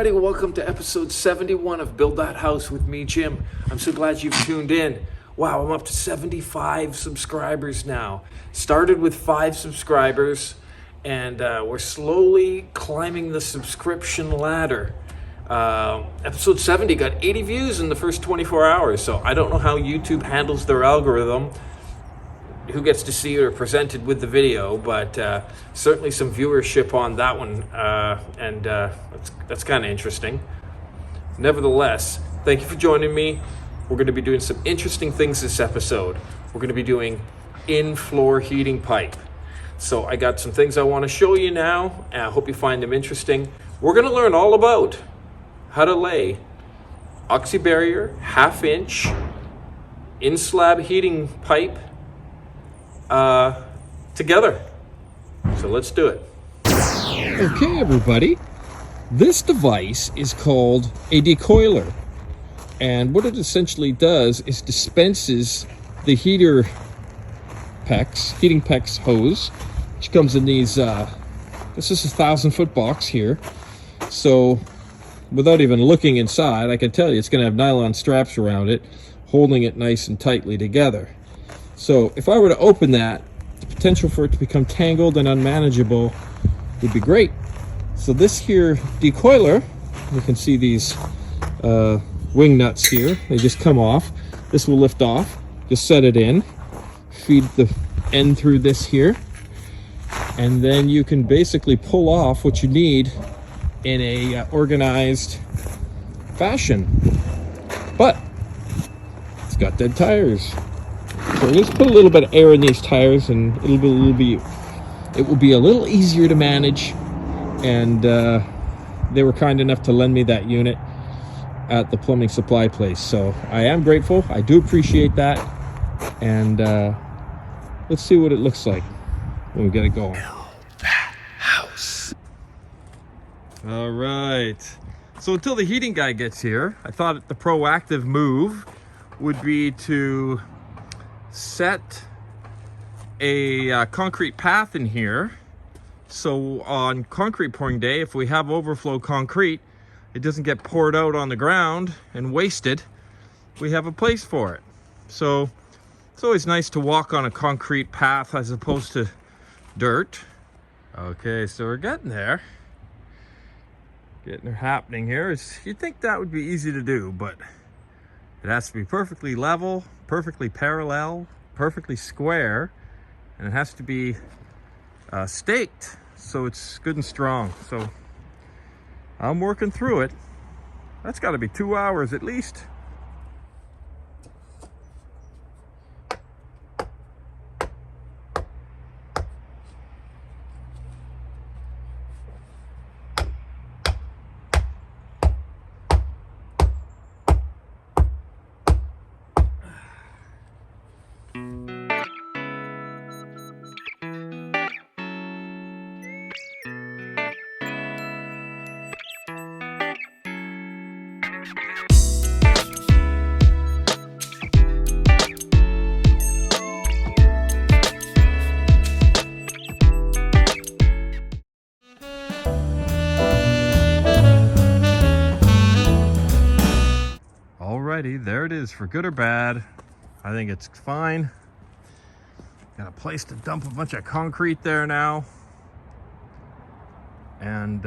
everybody. Welcome to episode 71 of Build That House with me, Jim. I'm so glad you've tuned in. Wow, I'm up to 75 subscribers now. Started with 5 subscribers, and we're slowly climbing the subscription ladder. Episode 70 got 80 views in the first 24 hours, so I don't know how YouTube handles their algorithm, who gets to see it or presented with the video, but certainly some viewership on that one, and that's kind of interesting. Nevertheless, thank you for joining me. We're going to be doing some interesting things this episode. We're going to be doing in-floor heating pipe. So I got some things I want to show you now, and I hope you find them interesting. We're going to learn all about how to lay oxy barrier, 1/2 inch, in-slab heating pipe together. So let's do it. Okay, everybody. This device is called a decoiler. And what it essentially does is dispenses the heating PEX hose, which comes in these, this is a 1,000-foot box here. So without even looking inside, I can tell you it's going to have nylon straps around it, holding it nice and tightly together. So if I were to open that, the potential for it to become tangled and unmanageable would be great. So this here decoiler, you can see these wing nuts here, they just come off. This will lift off, just set it in, feed the end through this here, and then you can basically pull off what you need in a organized fashion. But it's got dead tires. So let's put a little bit of air in these tires, and it will be a little easier to manage. And they were kind enough to lend me that unit at the plumbing supply place, so I am grateful. I do appreciate that, and let's see what it looks like when we get it going. Build that house. All right. So until the heating guy gets here, I thought the proactive move would be to set a concrete path in here, so on concrete pouring day, if we have overflow concrete, it doesn't get poured out on the ground and wasted. We have a place for it. So it's always nice to walk on a concrete path as opposed to dirt. Okay, so we're getting there. Getting happening here. You'd think that would be easy to do, but it has to be perfectly level, perfectly parallel, perfectly square, and it has to be staked so it's good and strong. So I'm working through it. That's got to be 2 hours at least. Alrighty, there it is, for good or bad. I think it's fine. Got a place to dump a bunch of concrete there now. And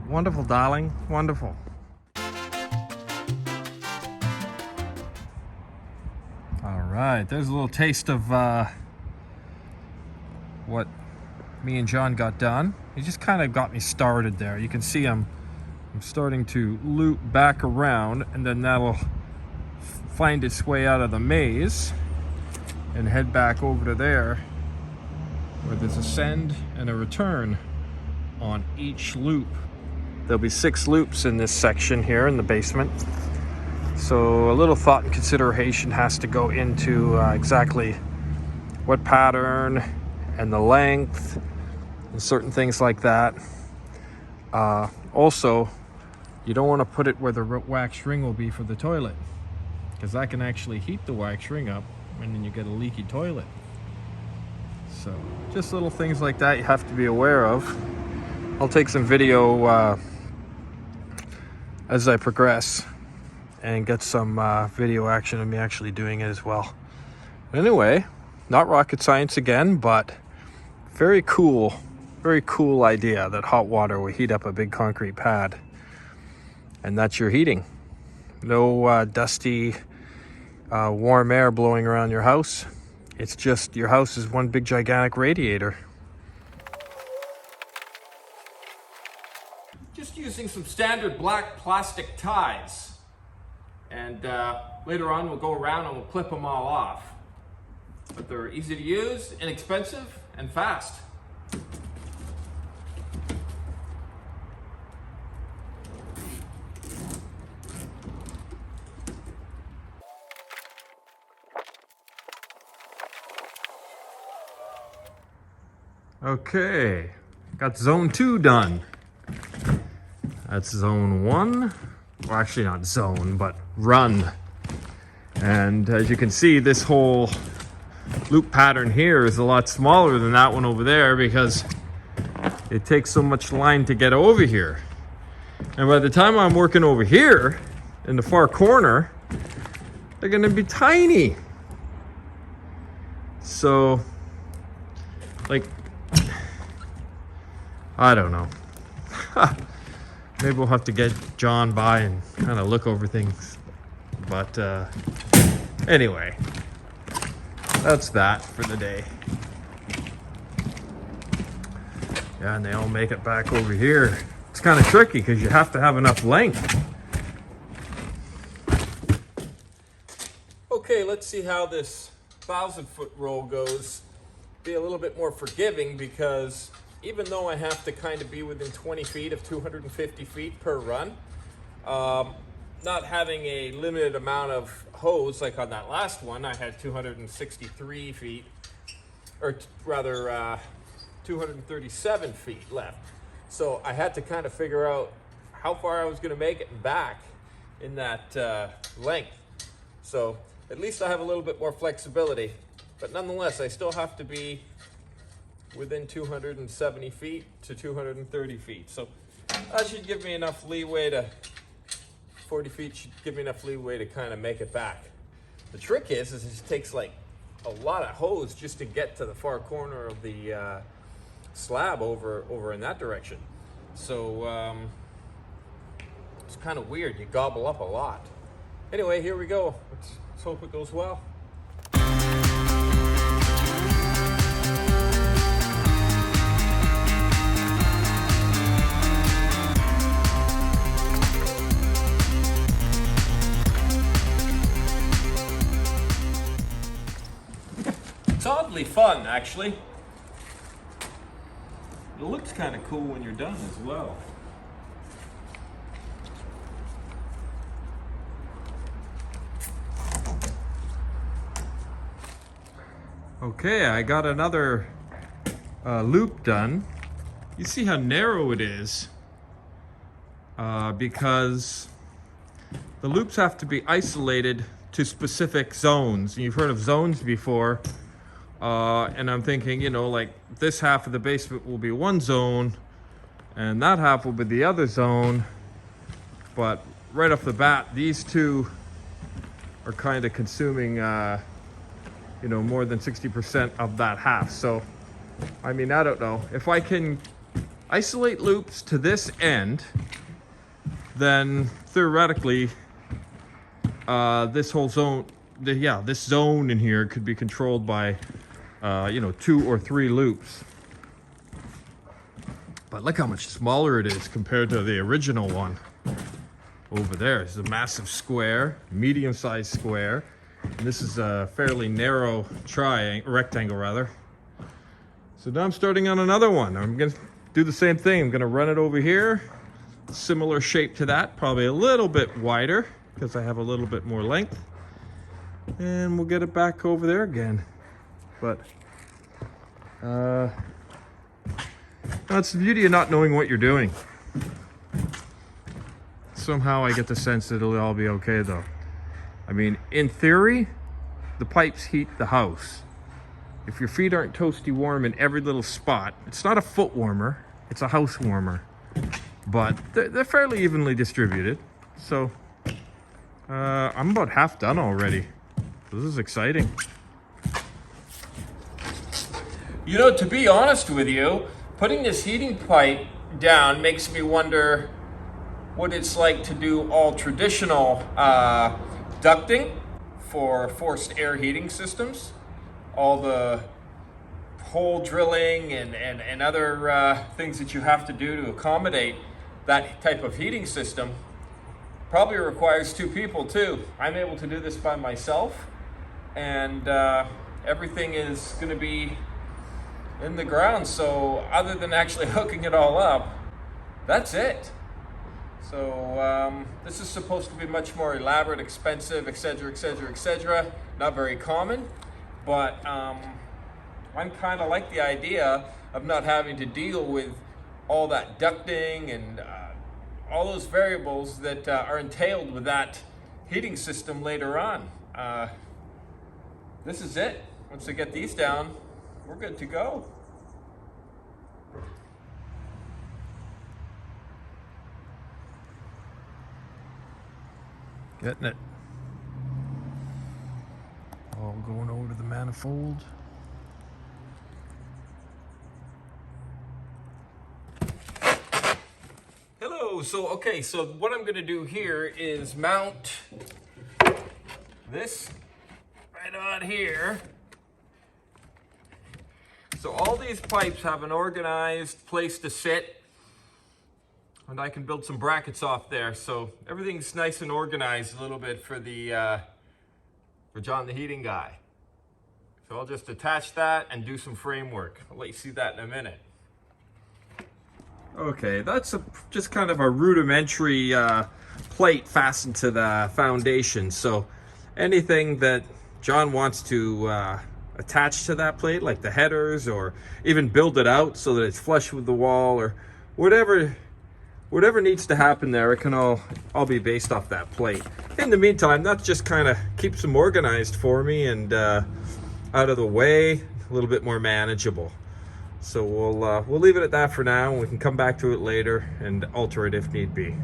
wonderful, darling, wonderful. Alright, there's a little taste of what me and John got done. He just kind of got me started there. You can see I'm starting to loop back around, and then that'll find its way out of the maze and head back over to there, where there's a send and a return on each loop. There'll be 6 loops in this section here in the basement. So a little thought and consideration has to go into exactly what pattern and the length and certain things like that. Also, you don't want to put it where the wax ring will be for the toilet, because that can actually heat the wax ring up, and then you get a leaky toilet. So just little things like that you have to be aware of. I'll take some video as I progress and get some video action of me actually doing it as well. Anyway, not rocket science again, but very cool idea that hot water will heat up a big concrete pad, and that's your heating. No dusty warm air blowing around your house. It's just your house is one big gigantic radiator. Just using some standard black plastic ties. And later on we'll go around and we'll clip them all off. But they're easy to use, inexpensive, and fast. Okay, got zone 2 done. That's zone 1. Well, actually not zone, but run. And as you can see, this whole loop pattern here is a lot smaller than that one over there because it takes so much line to get over here. And by the time I'm working over here in the far corner, they're gonna be tiny. So, like, I don't know. Maybe we'll have to get John by and kind of look over things. But anyway, that's that for the day. Yeah, and they all make it back over here. It's kind of tricky because you have to have enough length. Okay, let's see how this 1,000-foot roll goes. Be a little bit more forgiving because even though I have to kind of be within 20 feet of 250 feet per run, not having a limited amount of hose like on that last one, I had 263 feet, or rather 237 feet left. So I had to kind of figure out how far I was going to make it back in that length. So at least I have a little bit more flexibility, but nonetheless, I still have to be within 270 feet to 230 feet. So that should give me enough leeway to, 40 feet should give me enough leeway to kind of make it back. The trick is it takes like a lot of hose just to get to the far corner of the slab over in that direction. So it's kind of weird. You gobble up a lot. Anyway, here we go. Let's hope it goes well. It's oddly fun, actually. It looks kind of cool when you're done as well. Okay, I got another loop done. You see how narrow it is because the loops have to be isolated to specific zones. You've heard of zones before. And I'm thinking, you know, like this half of the basement will be one zone and that half will be the other zone. But right off the bat, these two are kind of consuming, you know, more than 60% of that half. So, I mean, I don't know. If I can isolate loops to this end, then theoretically, this whole zone, this zone in here could be controlled by you know, 2 or 3 loops. But look how much smaller it is compared to the original one over there. It's a massive square, medium-sized square, and this is a fairly narrow rectangle rather. So now I'm starting on another one. I'm gonna do the same thing. I'm gonna run it over here, similar shape to that, probably a little bit wider because I have a little bit more length, and we'll get it back over there again. But that's the beauty of not knowing what you're doing. Somehow I get the sense that it'll all be okay though. I mean, in theory, the pipes heat the house. If your feet aren't toasty warm in every little spot, it's not a foot warmer, it's a house warmer, but they're fairly evenly distributed. So I'm about half done already. This is exciting. You know, to be honest with you, putting this heating pipe down makes me wonder what it's like to do all traditional ducting for forced air heating systems. All the hole drilling and other things that you have to do to accommodate that type of heating system probably requires two people too. I'm able to do this by myself, and everything is going to be in the ground. So other than actually hooking it all up, that's it. So this is supposed to be much more elaborate, expensive, etc., etc., etc. Not very common, but I'm kind of like the idea of not having to deal with all that ducting and all those variables that are entailed with that heating system later on. This is it. Once I get these down, we're good to go. Getting it. All going over to the manifold. Hello. So what I'm going to do here is mount this right on here. So all these pipes have an organized place to sit, and I can build some brackets off there. So everything's nice and organized a little bit for for John the heating guy. So I'll just attach that and do some framework. I'll let you see that in a minute. Okay, that's just kind of a rudimentary plate fastened to the foundation. So anything that John wants to attach to that plate, like the headers, or even build it out so that it's flush with the wall, or whatever needs to happen there, it can all be based off that plate. In the meantime, that just kind of keeps them organized for me and out of the way, a little bit more manageable. So we'll leave it at that for now, and we can come back to it later and alter it if need be.